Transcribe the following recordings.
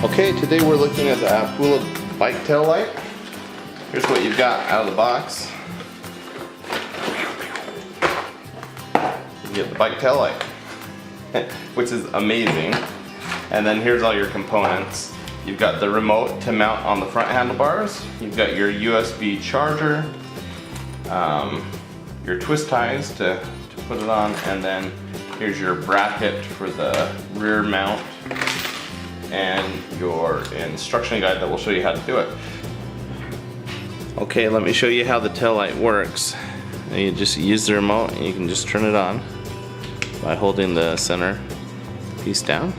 Okay, today we're looking at the Ampulla bike tail light. Here's what you've got out of the box. You get the bike tail light, which is amazing. And then here's all your components. You've got the remote to mount on the front handlebars. You've got your USB charger, your twist ties to put it on, and then here's your bracket for the rear mount, and your instruction guide that will show you how to do it. Okay, let me show you how the tail light works. You just use the remote and you can just turn it on by holding the center piece down.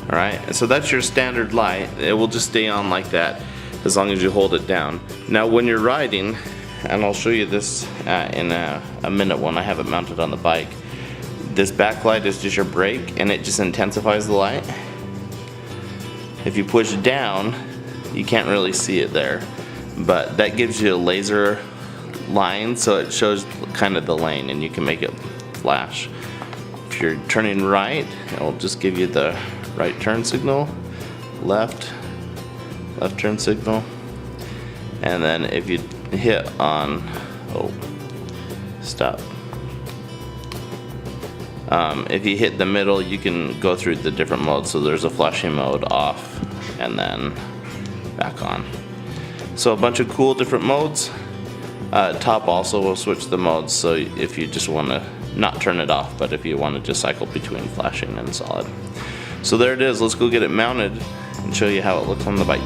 Alright, so that's your standard light. It will just stay on like that as long as you hold it down. Now when you're riding, and I'll show you this in a minute when I have it mounted on the bike, this backlight is just your brake and it just intensifies the light. If you push down, you can't really see it there, but that gives you a laser line, so it shows kind of the lane and you can make it flash. If you're turning right, it'll just give you the right turn signal, left turn signal, and then if you hit on, stop. If you hit the middle, you can go through the different modes. So there's a flashing mode, off, and then back on. So a bunch of cool different modes. Top also will switch the modes, so if you just want to not turn it off, but if you want to just cycle between flashing and solid. So there it is. Let's go get it mounted and show you how it looks on the bike.